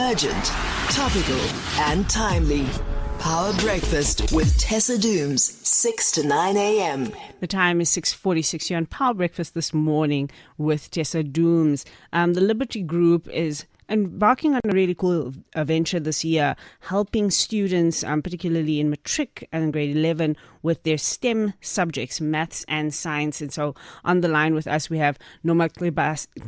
Urgent, topical, and timely. Power Breakfast with Tessa Dooms, 6 to 9 a.m. The time is 6:46 here on Power Breakfast this morning with Tessa Dooms. The Liberty Group is embarking on a really cool venture this year, helping students, particularly in Matric and grade 11, with their STEM subjects, maths and science. And so on the line with us, we have Nomaxabiso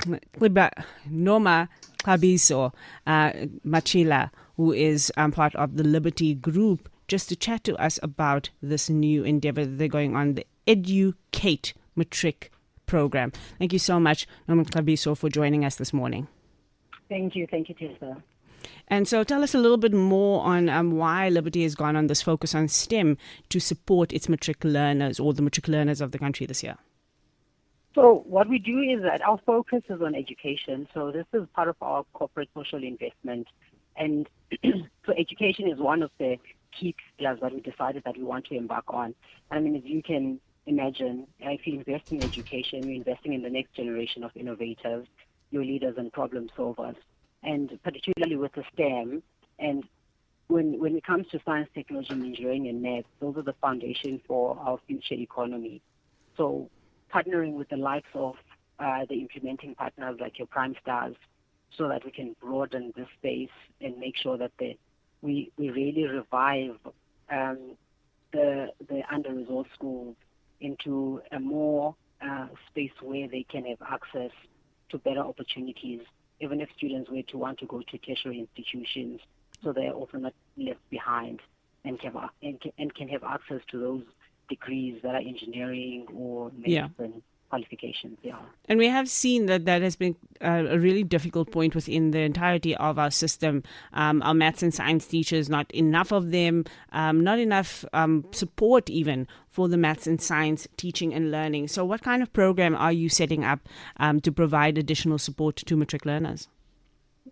Matjila, who is part of the Liberty Group, just to chat to us about this new endeavor that they're going on, the Educate Matric program. Thank you so much, Nomaxabiso, for joining us this morning. Thank you, Tessa. And so tell us a little bit more on why Liberty has gone on this focus on STEM to support its matric learners or the matric learners of the country this year. So what we do is that our focus is on education. So this is part of our corporate social investment. And so education is one of the key pillars that we decided that we want to embark on. I mean, as you can imagine, if you invest in education, you're investing in the next generation of innovators, your leaders and problem solvers, and particularly with the STEM. And when it comes to science, technology, engineering, and math, those are the foundation for our future economy. So partnering with the likes of the implementing partners like your Primestars, so that we can broaden this space and make sure that we really revive the under-resourced schools into a more space where they can have access to better opportunities, even if students were to want to go to tertiary institutions, so they're also not left behind and can have access to those degrees that are engineering or medicine qualifications. Yeah. And we have seen that has been a really difficult point within the entirety of our system. Our maths and science teachers, not enough of them, not enough support even for the maths and science teaching and learning. So what kind of program are you setting up to provide additional support to matric learners?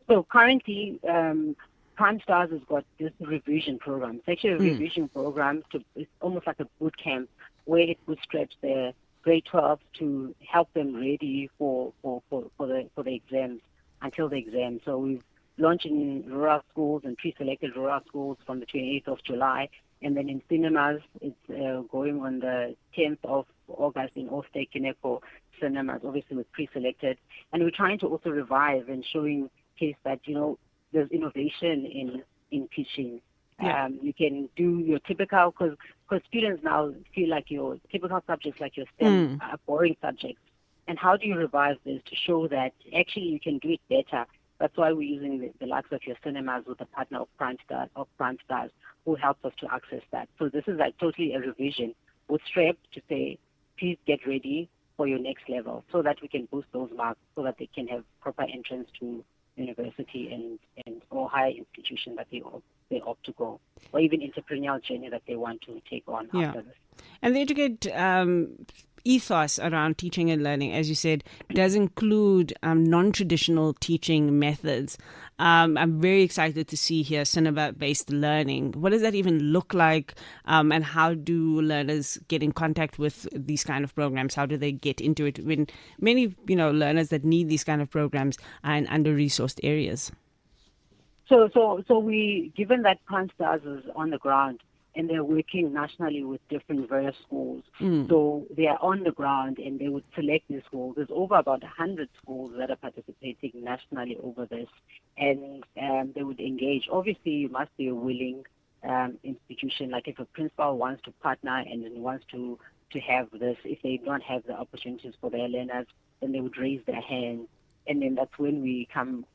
So currently, Primestars has got this revision program. It's actually a revision program. It's almost like a boot camp where it bootstraps the grade 12 to help them ready for the exams, until the exam. So we've launched in rural schools and pre-selected rural schools from the 28th of July. And then in cinemas, it's going on the 10th of August in all state Kineko cinemas, obviously with pre-selected. And we're trying to also revive and showing case that, there's innovation in teaching. Yeah. You can do your typical, because students now feel like your typical subjects like your STEM are boring subjects. And how do you revive this to show that actually you can do it better? That's why we're using the likes of your cinemas with a partner of Primestars, who helps us to access that. So this is like totally a revision with STREP to say, please get ready for your next level, so that we can boost those marks, so that they can have proper entrance to university and or higher institution that they opt to go, or even entrepreneurial journey that they want to take on after this. And the Educate ethos around teaching and learning, as you said, does include non-traditional teaching methods. I'm very excited to see here cinema-based learning. What does that even look like, and how do learners get in contact with these kind of programs? How do they get into it when many learners that need these kind of programs are in under-resourced areas? So we, given that Primestars is on the ground and they're working nationally with different various schools, so they are on the ground and they would select these schools. There's over about 100 schools that are participating nationally over this, and they would engage. Obviously, you must be a willing institution. Like if a principal wants to partner and wants to have this, if they don't have the opportunities for their learners, then they would raise their hand. And then that's when we're coming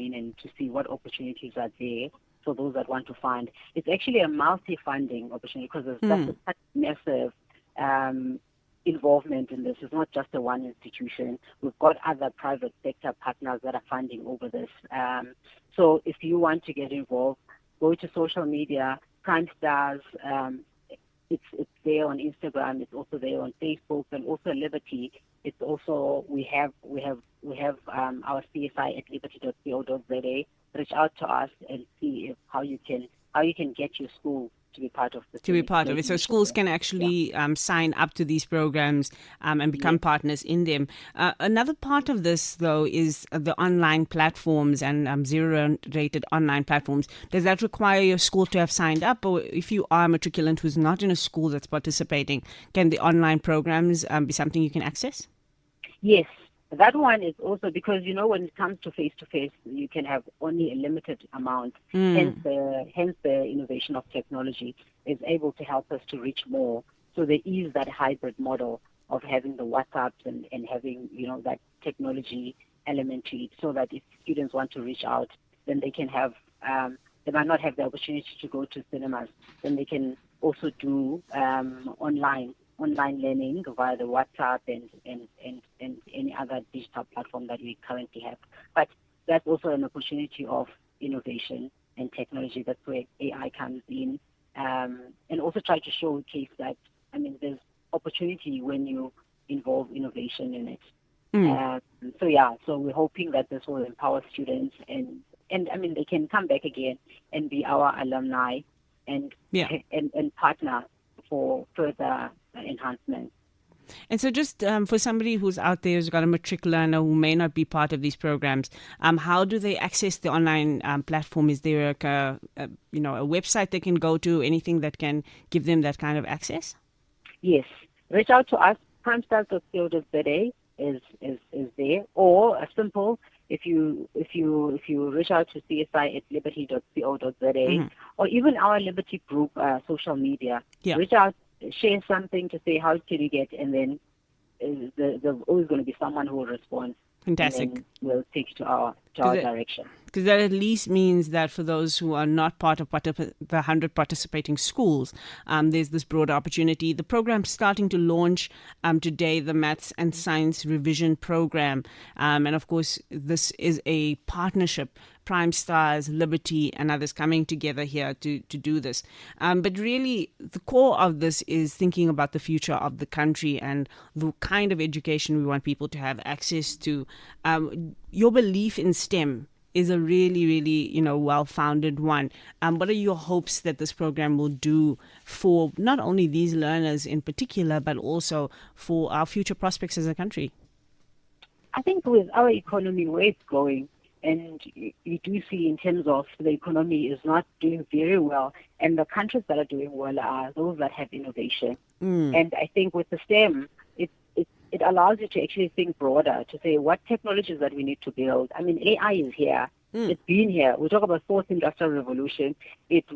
in and to see what opportunities are there for those that want to fund. It's actually a multi-funding opportunity, because there's such a massive involvement in this. It's not just a one institution. We've got other private sector partners that are funding over this. So if you want to get involved, go to social media, Primestars. It's there on Instagram. It's also there on Facebook, and also Liberty. It's also we have our CSI at liberty.co.za. Reach out to us and see how you can get your school to be part of the to be part of it. So schools can actually sign up to these programs and become partners in them. Another part of this, though, is the online platforms and zero-rated online platforms. Does that require your school to have signed up? Or if you are a matriculant who's not in a school that's participating, can the online programs be something you can access? Yes. That one is also because, when it comes to face-to-face, you can have only a limited amount. Hence the innovation of technology is able to help us to reach more. So there is that hybrid model of having the WhatsApps and having, that technology element to it, so that if students want to reach out, then they can have, they might not have the opportunity to go to cinemas, then they can also do online learning via the WhatsApp and any other digital platform that we currently have. But that's also an opportunity of innovation and technology. That's where AI comes in, and also try to showcase that, there's opportunity when you involve innovation in it. So we're hoping that this will empower students and they can come back again and be our alumni and partner for further enhancement. And so just for somebody who's out there who's got a matric learner who may not be part of these programs, how do they access the online platform? Is there a website they can go to, anything that can give them that kind of access? Yes. Reach out to us. Primestars.co.za is there, or a simple, if you reach out to csi@liberty.co.za, or even our Liberty group social media, reach out, share something to say how can you get, and then there's always going to be someone who will respond. Fantastic. And then we'll take to our direction. Because that at least means that for those who are not part of the 100 participating schools, there's this broader opportunity. The program's starting to launch today, the Maths and Science Revision Program. And of course, this is a partnership, Primestars, Liberty, and others coming together here to do this. But really, the core of this is thinking about the future of the country and the kind of education we want people to have access to. Your belief in STEM is a really, really, well-founded one. What are your hopes that this program will do for not only these learners in particular, but also for our future prospects as a country? I think with our economy, where it's going, and you do see in terms of the economy is not doing very well, and the countries that are doing well are those that have innovation. And I think with the STEM, it allows you to actually think broader, to say what technologies that we need to build. AI is here. It's been here. We talk about fourth industrial revolution. It's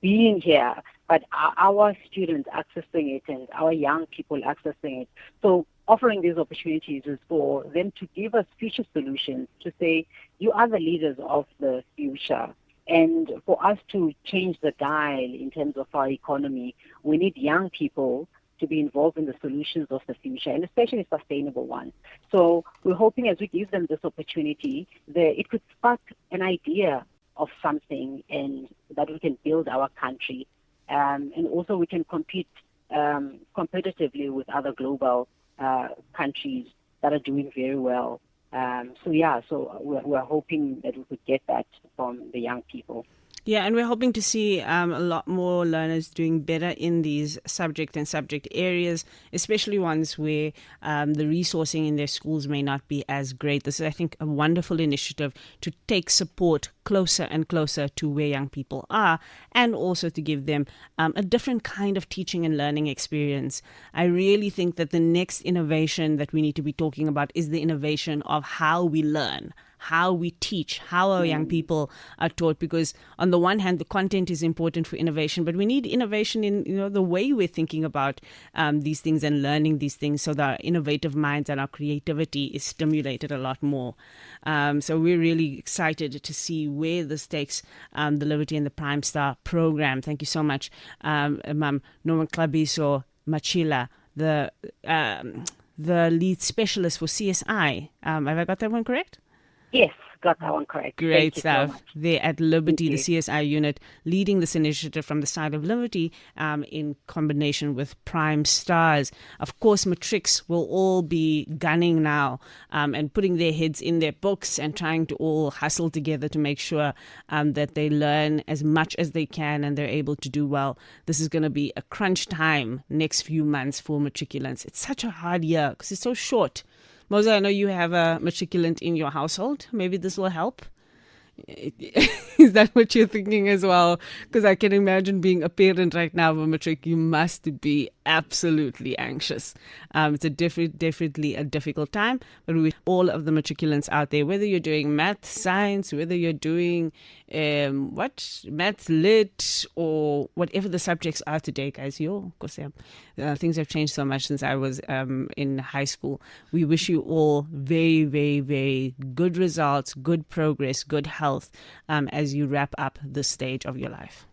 being here, but our students accessing it and our young people accessing it. So offering these opportunities is for them to give us future solutions, to say, you are the leaders of the future. And for us to change the dial in terms of our economy, we need young people to be involved in the solutions of the future, and especially sustainable ones. So we're hoping as we give them this opportunity, it could spark an idea of something and that we can build our country. And also we can compete competitively with other global countries that are doing very well. So we're hoping that we could get that from the young people. Yeah, and we're hoping to see a lot more learners doing better in these subject areas, especially ones where the resourcing in their schools may not be as great. This is, I think, a wonderful initiative to take support closer and closer to where young people are, and also to give them a different kind of teaching and learning experience. I really think that the next innovation that we need to be talking about is the innovation of how we learn, how we teach, how our young people are taught, because on the one hand, the content is important for innovation, but we need innovation in the way we're thinking about these things and learning these things, so that our innovative minds and our creativity is stimulated a lot more. So we're really excited to see where this takes the Liberty and the Primestar program. Thank you so much, Nomaxabiso Matjila, the lead specialist for CSI. Have I got that one correct? Yes. got that one correct. Great Thank you so stuff. much. They're at Liberty, the Thank you. CSI unit, leading this initiative from the side of Liberty in combination with Primestars. Of course, Matrics will all be gunning now and putting their heads in their books and trying to all hustle together to make sure that they learn as much as they can and they're able to do well. This is going to be a crunch time next few months for matriculants. It's such a hard year because it's so short. Moza, I know you have a matriculant in your household. Maybe this will help. Is that what you're thinking as well? Because I can imagine being a parent right now of a matric, you must be absolutely anxious. It's definitely a difficult time, but with all of the matriculants out there, whether you're doing math, science, whether you're doing maths lit, or whatever the subjects are today, guys, things have changed so much since I was in high school. We wish you all very, very, very good results, good progress, good health as you wrap up this stage of your life.